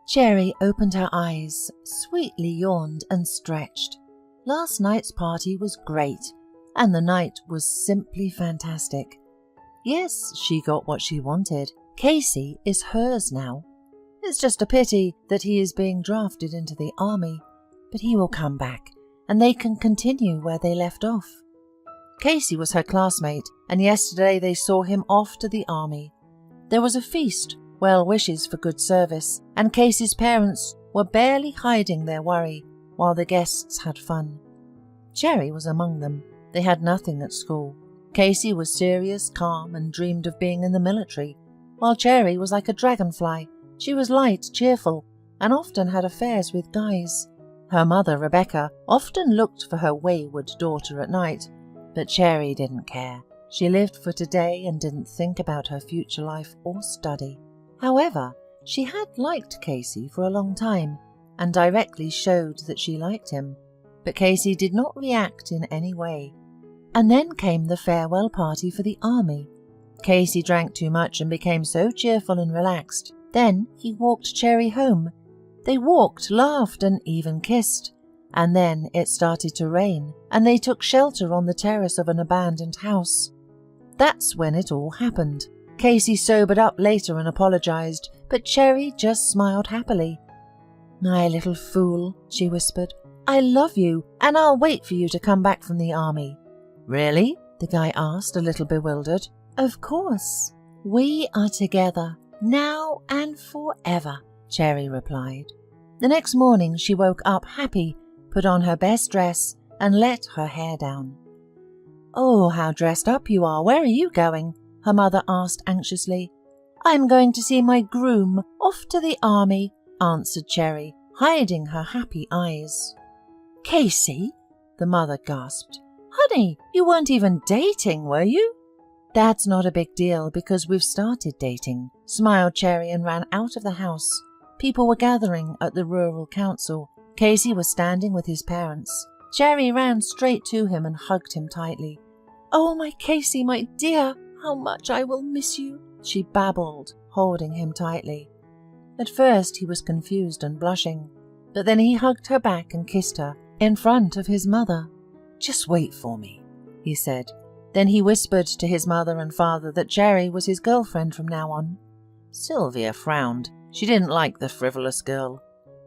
Cherry opened her eyes, sweetly yawned and stretched. Last night's party was great, and the night was simply fantastic. Yes, she got what she wanted. Casey is hers now. It's just a pity that he is being drafted into the army, but he will come back, and they can continue where they left off. Casey was her classmate, and yesterday they saw him off to the army. There was a feast, well wishes for good service, and Casey's parents were barely hiding their worry while the guests had fun. Cherry was among them. They had nothing at school. Casey was serious, calm, and dreamed of being in the military, while Cherry was like a dragonfly. She was light, cheerful, and often had affairs with guys. Her mother, Rebecca, often looked for her wayward daughter at night, but Cherry didn't care. She lived for today and didn't think about her future life or study. However, she had liked Casey for a long time, and directly showed that she liked him, but Casey did not react in any way. And then came the farewell party for the army. Casey drank too much and became so cheerful and relaxed. Then he walked Cherry home. They walked, laughed, and even kissed. And then it started to rain, and they took shelter on the terrace of an abandoned house. That's when it all happened. Casey sobered up later and apologized, but Cherry just smiled happily. "My little fool," she whispered. "I love you, and I'll wait for you to come back from the army." "Really?" the guy asked, a little bewildered. "Of course. We are together, now and forever," Cherry replied. The next morning she woke up happy, put on her best dress, and let her hair down. "Oh, how dressed up you are. Where are you going?" her mother asked anxiously. "I'm going to see my groom, off to the army," answered Cherry, hiding her happy eyes. "Casey?" the mother gasped. "Honey, you weren't even dating, were you?" "That's not a big deal because we've started dating," smiled Cherry and ran out of the house. People were gathering at the rural council. Casey was standing with his parents. Cherry ran straight to him and hugged him tightly. "Oh, my Casey, my dear, how much I will miss you," she babbled, holding him tightly. At first he was confused and blushing, but then he hugged her back and kissed her in front of his mother. "Just wait for me," he said. Then he whispered to his mother and father that Cherry was his girlfriend from now on. Sylvia frowned. She didn't like the frivolous girl.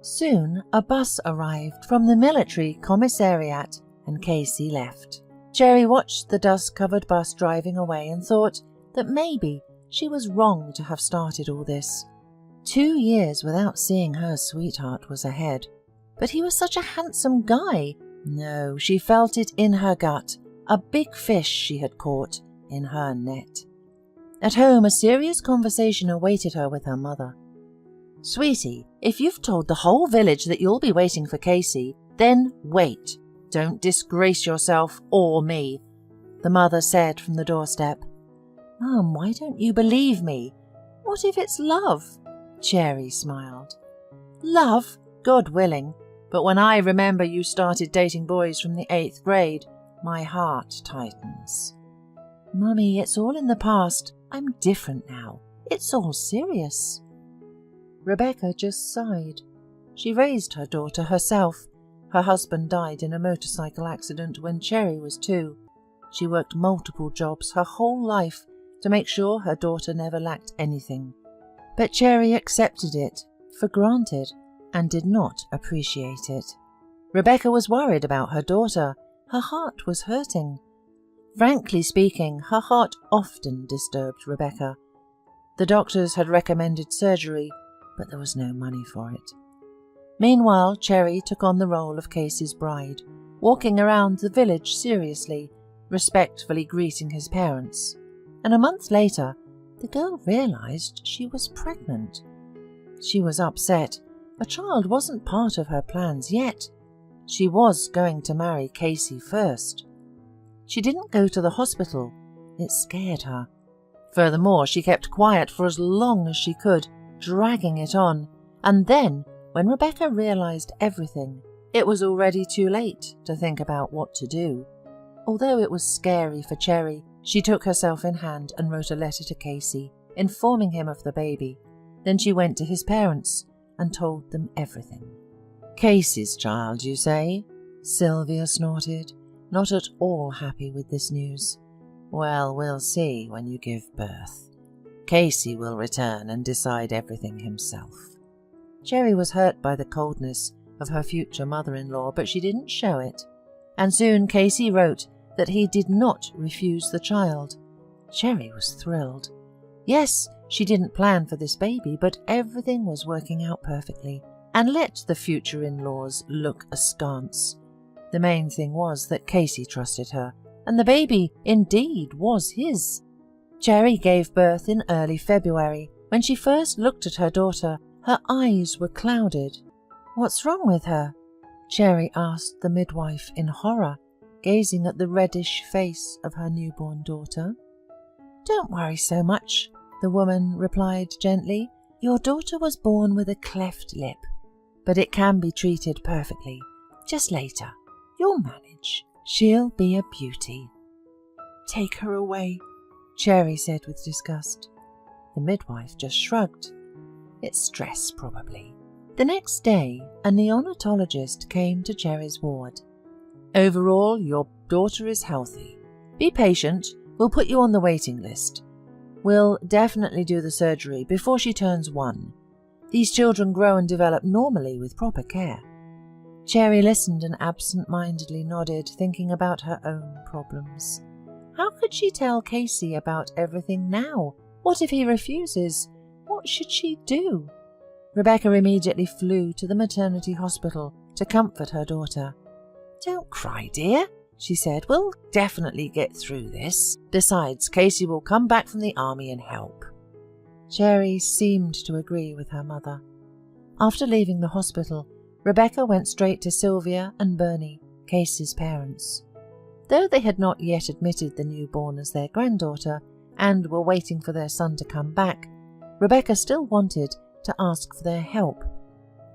Soon a bus arrived from the military commissariat and Casey left. Cherry watched the dust-covered bus driving away and thought that maybe she was wrong to have started all this. 2 years without seeing her sweetheart was ahead. But he was such a handsome guy. No, she felt it in her gut. A big fish she had caught in her net. At home, a serious conversation awaited her with her mother. "Sweetie, if you've told the whole village that you'll be waiting for Casey, then wait. Don't disgrace yourself or me," the mother said from the doorstep. "Mum, why don't you believe me? What if it's love?" Cherry smiled. "Love? God willing. But when I remember you started dating boys from the 8th grade, my heart tightens." "Mummy, it's all in the past. I'm different now. It's all serious." Rebecca just sighed. She raised her daughter herself. Her husband died in a motorcycle accident when Cherry was 2. She worked multiple jobs her whole life to make sure her daughter never lacked anything. But Cherry accepted it for granted and did not appreciate it. Rebecca was worried about her daughter. Her heart was hurting. Frankly speaking, her heart often disturbed Rebecca. The doctors had recommended surgery, but there was no money for it. Meanwhile, Cherry took on the role of Casey's bride, walking around the village seriously, respectfully greeting his parents. And a month later, the girl realized she was pregnant. She was upset. A child wasn't part of her plans yet. She was going to marry Casey first. She didn't go to the hospital. It scared her. Furthermore, she kept quiet for as long as she could, dragging it on. And then, when Rebecca realized everything, it was already too late to think about what to do. Although it was scary for Cherry, she took herself in hand and wrote a letter to Casey, informing him of the baby. Then she went to his parents and told them everything. "Casey's child, you say?" Sylvia snorted, not at all happy with this news. "Well, we'll see when you give birth. Casey will return and decide everything himself." Cherry was hurt by the coldness of her future mother-in-law, but she didn't show it. And soon Casey wrote that he did not refuse the child. Cherry was thrilled. Yes, she didn't plan for this baby, but everything was working out perfectly, and let the future in-laws look askance. The main thing was that Casey trusted her, and the baby indeed was his. Cherry gave birth in early February. When she first looked at her daughter, her eyes were clouded. "What's wrong with her?" Cherry asked the midwife in horror, gazing at the reddish face of her newborn daughter. "Don't worry so much," the woman replied gently. "Your daughter was born with a cleft lip, but it can be treated perfectly. Just later. You'll manage. She'll be a beauty." "Take her away," Cherry said with disgust. The midwife just shrugged. "It's stress, probably." The next day, a neonatologist came to Cherry's ward. "Overall, your daughter is healthy. Be patient. We'll put you on the waiting list. We'll definitely do the surgery before she turns 1. These children grow and develop normally with proper care." Cherry listened and absent-mindedly nodded, thinking about her own problems. How could she tell Casey about everything now? What if he refuses? What should she do? Rebecca immediately flew to the maternity hospital to comfort her daughter. "Don't cry, dear," she said. "We'll definitely get through this. Besides, Casey will come back from the army and help." Cherry seemed to agree with her mother. After leaving the hospital, Rebecca went straight to Sylvia and Bernie, Casey's parents. Though they had not yet admitted the newborn as their granddaughter and were waiting for their son to come back, Rebecca still wanted to ask for their help.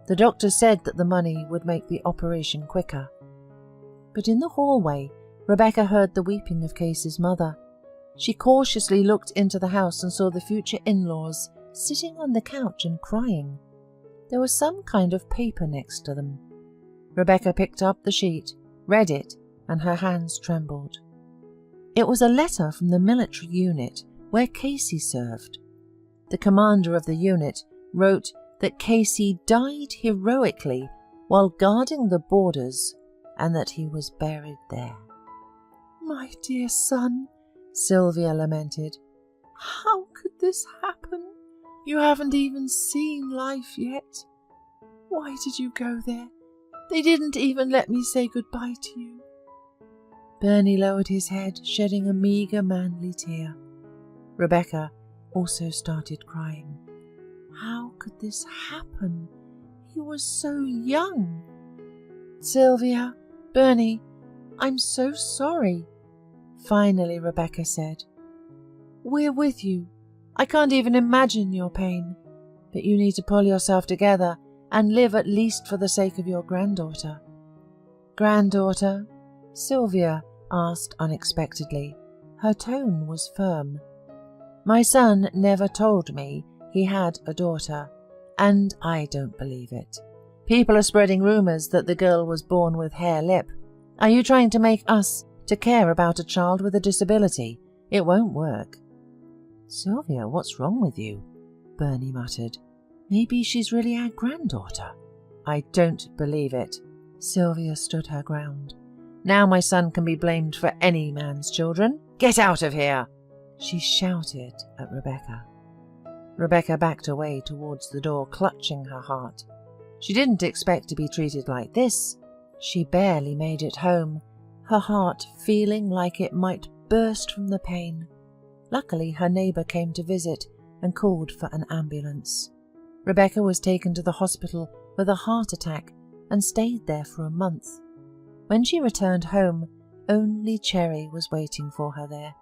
The doctor said that the money would make the operation quicker. But in the hallway, Rebecca heard the weeping of Casey's mother. She cautiously looked into the house and saw the future in-laws sitting on the couch and crying. There was some kind of paper next to them. Rebecca picked up the sheet, read it, and her hands trembled. It was a letter from the military unit where Casey served. The commander of the unit wrote that Casey died heroically while guarding the borders and that he was buried there. "My dear son," Sylvia lamented, "how could this happen? You haven't even seen life yet. Why did you go there? They didn't even let me say goodbye to you." Bernie lowered his head, shedding a meagre manly tear. Rebecca also started crying. How could this happen? He was so young. "Sylvia, Bernie, I'm so sorry." Finally, Rebecca said, "We're with you. I can't even imagine your pain, but you need to pull yourself together and live at least for the sake of your granddaughter." "Granddaughter?" Sylvia asked unexpectedly. Her tone was firm. "My son never told me he had a daughter, and I don't believe it. People are spreading rumors that the girl was born with hair lip. Are you trying to make us to care about a child with a disability? It won't work." "Sylvia, what's wrong with you?" Bernie muttered. "Maybe she's really our granddaughter." "I don't believe it." Sylvia stood her ground. "Now my son can be blamed for any man's children. Get out of here!" she shouted at Rebecca. Rebecca backed away towards the door, clutching her heart. She didn't expect to be treated like this. She barely made it home, her heart feeling like it might burst from the pain. Luckily, her neighbour came to visit and called for an ambulance. Rebecca was taken to the hospital with a heart attack and stayed there for a month. When she returned home, only Cherry was waiting for her there.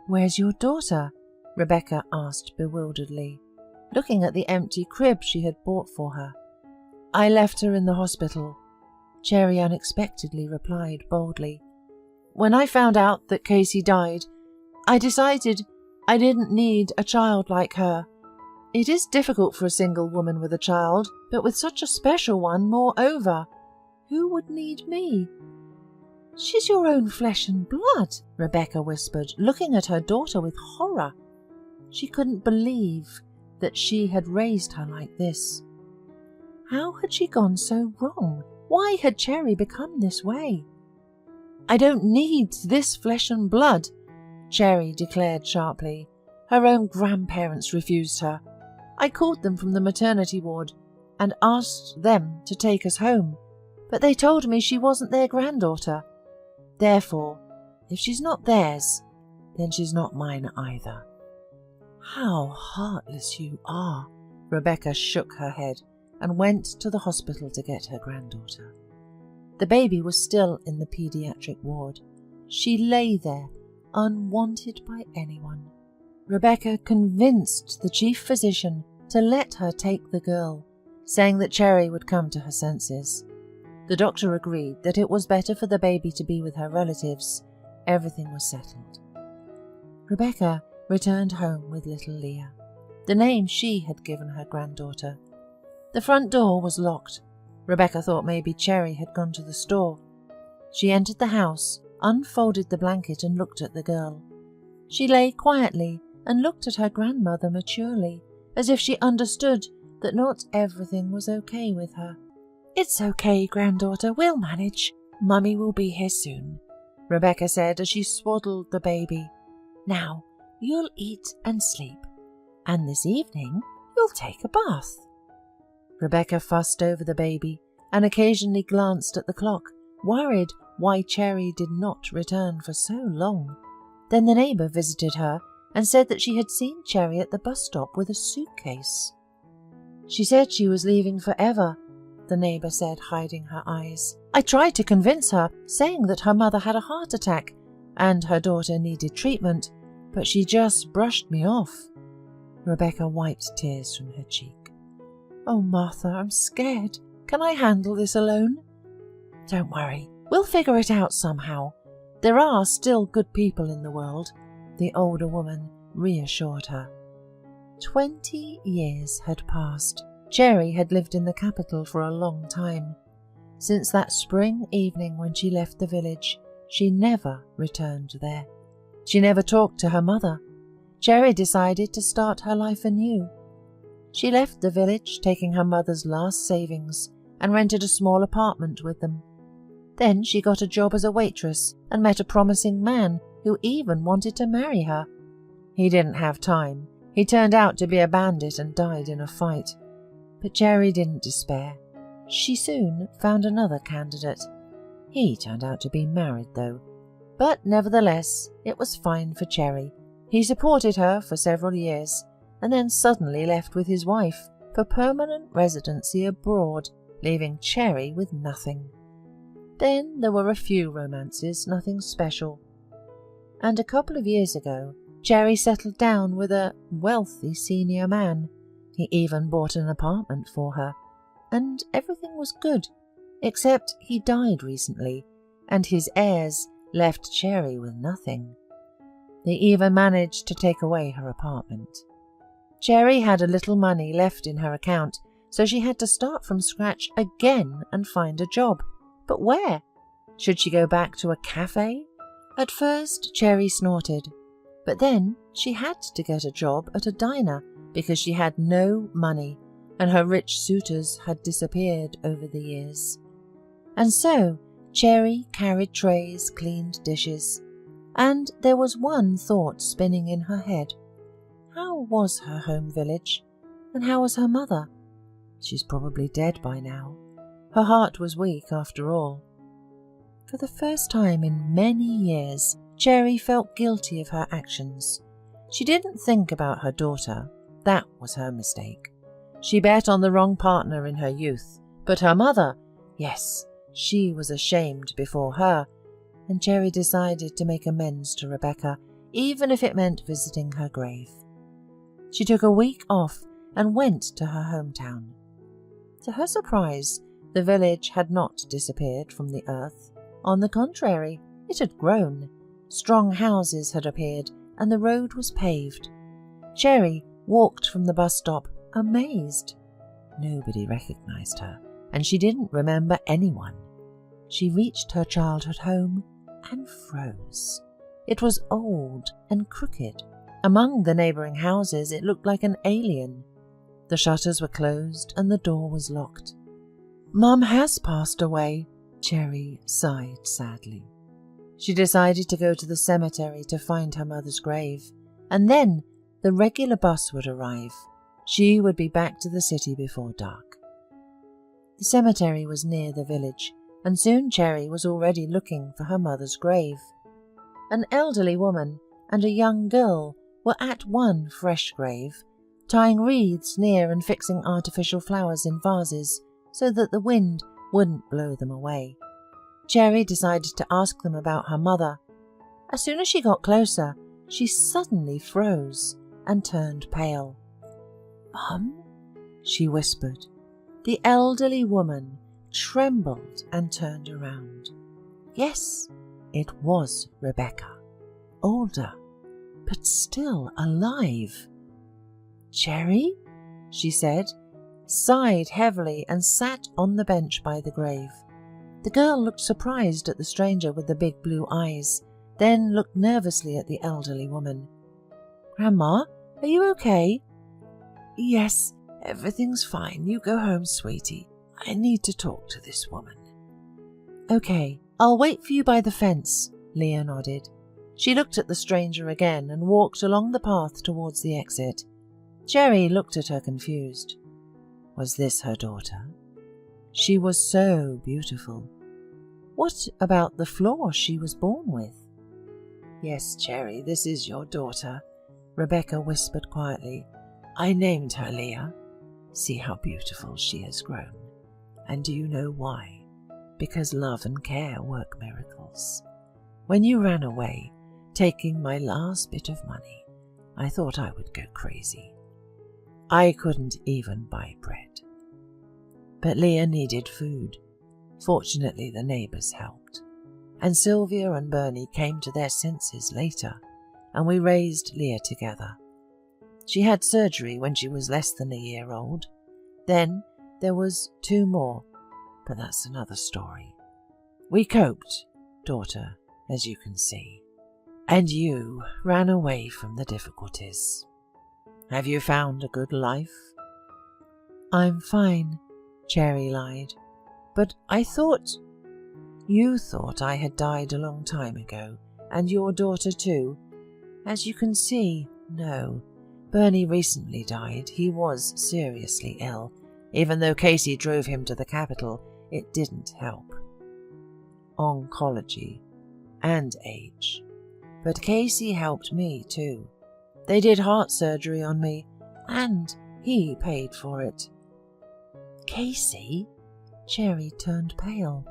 "Where's your daughter?" Rebecca asked bewilderedly, looking at the empty crib she had bought for her. "I left her in the hospital," Cherry unexpectedly replied boldly. "When I found out that Casey died, I decided I didn't need a child like her. It is difficult for a single woman with a child, but with such a special one, moreover. Who would need me?" "She's your own flesh and blood," Rebecca whispered, looking at her daughter with horror. She couldn't believe that she had raised her like this. How had she gone so wrong? Why had Cherry become this way? "I don't need this flesh and blood," Cherry declared sharply. Her own grandparents refused her. "I called them from the maternity ward and asked them to take us home, but they told me she wasn't their granddaughter. Therefore, if she's not theirs, then she's not mine either." "How heartless you are!" Rebecca shook her head and went to the hospital to get her granddaughter. The baby was still in the pediatric ward. She lay there, unwanted by anyone. Rebecca convinced the chief physician to let her take the girl, saying that Cherry would come to her senses. The doctor agreed that it was better for the baby to be with her relatives. Everything was settled. Rebecca returned home with little Leah, the name she had given her granddaughter. The front door was locked. Rebecca thought maybe Cherry had gone to the store. She entered the house, unfolded the blanket and looked at the girl. She lay quietly and looked at her grandmother maturely, as if she understood that not everything was okay with her. "It's okay, granddaughter, we'll manage. Mummy will be here soon," Rebecca said as she swaddled the baby. "Now, you'll eat and sleep, and this evening you'll take a bath." Rebecca fussed over the baby and occasionally glanced at the clock, worried why Cherry did not return for so long. Then the neighbour visited her and said that she had seen Cherry at the bus stop with a suitcase. "She said she was leaving forever," the neighbour said, hiding her eyes. "I tried to convince her, saying that her mother had a heart attack and her daughter needed treatment, but she just brushed me off." Rebecca wiped tears from her cheek. "Oh, Martha, I'm scared. Can I handle this alone?" "Don't worry, we'll figure it out somehow. There are still good people in the world," the older woman reassured her. 20 years had passed. Cherry had lived in the capital for a long time. Since that spring evening when she left the village, she never returned there. She never talked to her mother. Cherry decided to start her life anew. She left the village, taking her mother's last savings, and rented a small apartment with them. Then she got a job as a waitress and met a promising man who even wanted to marry her. He didn't have time. He turned out to be a bandit and died in a fight. But Cherry didn't despair. She soon found another candidate. He turned out to be married, though. But nevertheless, it was fine for Cherry. He supported her for several years, and then suddenly left with his wife for permanent residency abroad, leaving Cherry with nothing. Then there were a few romances, nothing special. And a couple of years ago, Cherry settled down with a wealthy senior man. He even bought an apartment for her, and everything was good, except he died recently, and his heirs left Cherry with nothing. They even managed to take away her apartment. Cherry had a little money left in her account, so she had to start from scratch again and find a job. But where? Should she go back to a cafe? At first, Cherry snorted, but then she had to get a job at a diner because she had no money, and her rich suitors had disappeared over the years. And so Cherry carried trays, cleaned dishes, and there was one thought spinning in her head. How was her home village, and how was her mother? She's probably dead by now. Her heart was weak after all. For the first time in many years, Cherry felt guilty of her actions. She didn't think about her daughter. That was her mistake. She bet on the wrong partner in her youth. But her mother, yes, she was ashamed before her, and Cherry decided to make amends to Rebecca, even if it meant visiting her grave. She took a week off and went to her hometown. To her surprise, the village had not disappeared from the earth. On the contrary, it had grown. Strong houses had appeared, and the road was paved. Cherry walked from the bus stop, amazed. Nobody recognized her, and she didn't remember anyone. She reached her childhood home and froze. It was old and crooked. Among the neighbouring houses it looked like an alien. The shutters were closed and the door was locked. "Mum has passed away," Cherry sighed sadly. She decided to go to the cemetery to find her mother's grave, and then the regular bus would arrive. She would be back to the city before dark. The cemetery was near the village, and soon Cherry was already looking for her mother's grave. An elderly woman and a young girl were at one fresh grave, tying wreaths near and fixing artificial flowers in vases so that the wind wouldn't blow them away. Cherry decided to ask them about her mother. As soon as she got closer, she suddenly froze and turned pale. "Mum?" she whispered. The elderly woman trembled and turned around. Yes, it was Rebecca, older, but still alive. "Cherry?" she said, sighed heavily and sat on the bench by the grave. The girl looked surprised at the stranger with the big blue eyes, then looked nervously at the elderly woman. "Grandma, are you okay?" "Yes, everything's fine. You go home, sweetie. I need to talk to this woman." "Okay, I'll wait for you by the fence," Leah nodded. She looked at the stranger again and walked along the path towards the exit. Cherry looked at her confused. Was this her daughter? She was so beautiful. What about the flaw she was born with? "Yes, Cherry, this is your daughter," Rebecca whispered quietly. "I named her Leah. See how beautiful she has grown. And do you know why? Because love and care work miracles. When you ran away, taking my last bit of money, I thought I would go crazy. I couldn't even buy bread. But Leah needed food. Fortunately, the neighbours helped. And Sylvia and Bernie came to their senses later, and we raised Leah together. She had surgery when she was less than a year old. Then there was 2 more, but that's another story. We coped, daughter, as you can see. And you ran away from the difficulties. Have you found a good life?" "I'm fine," Cherry lied. "But I thought—" "You thought I had died a long time ago, and your daughter too. As you can see, no. Bernie recently died. He was seriously ill. Even though Casey drove him to the capital, it didn't help. Oncology and age. But Casey helped me too. They did heart surgery on me, and he paid for it." "Casey?" Cherry turned pale.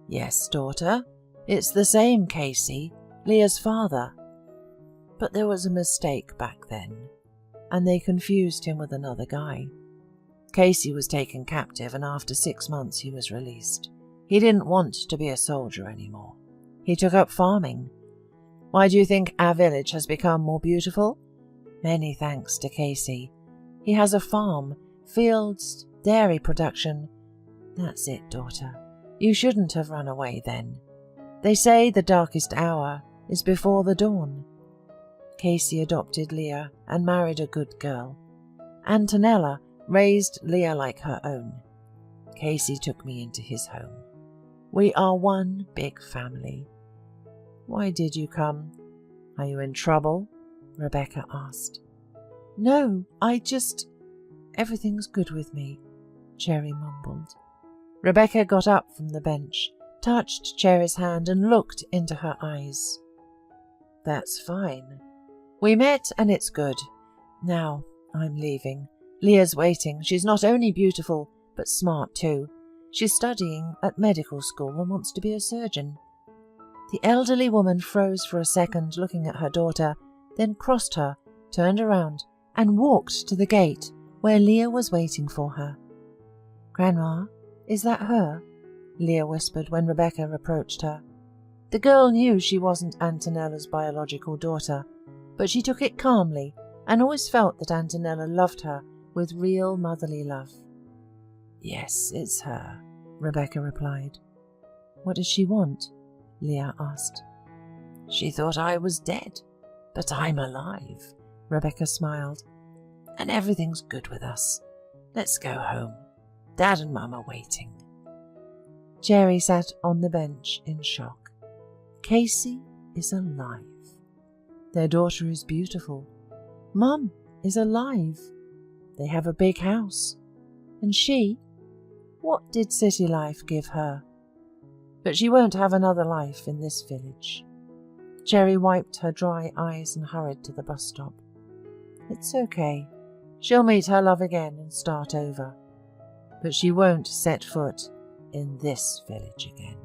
"Yes, daughter. It's the same Casey, Leah's father. But there was a mistake back then, and they confused him with another guy. Casey was taken captive, and after 6 months he was released. He didn't want to be a soldier anymore. He took up farming. Why do you think our village has become more beautiful? Many thanks to Casey. He has a farm, fields, dairy production. That's it, daughter. You shouldn't have run away then. They say the darkest hour is before the dawn. Casey adopted Leah and married a good girl. Antonella raised Leah like her own. Casey took me into his home. We are one big family." "Why did you come? Are you in trouble?" Rebecca asked. "No, everything's good with me," Cherry mumbled. Rebecca got up from the bench, touched Cherry's hand and looked into her eyes. "That's fine. We met and it's good. Now I'm leaving. Leah's waiting. She's not only beautiful, but smart too. She's studying at medical school and wants to be a surgeon." The elderly woman froze for a second, looking at her daughter, then crossed her, turned around, and walked to the gate where Leah was waiting for her. "Grandma, is that her?" Leah whispered when Rebecca approached her. The girl knew she wasn't Antonella's biological daughter, but she took it calmly and always felt that Antonella loved her with real motherly love. "Yes, it's her," Rebecca replied. "What does she want?" Leah asked. "She thought I was dead, but I'm alive," Rebecca smiled. "And everything's good with us. Let's go home. Dad and Mum are waiting." Jerry sat on the bench in shock. Casey is alive. Their daughter is beautiful. Mum is alive. They have a big house. And she? What did city life give her? But she won't have another life in this village. Jerry wiped her dry eyes and hurried to the bus stop. It's okay. She'll meet her love again and start over. But she won't set foot in this village again.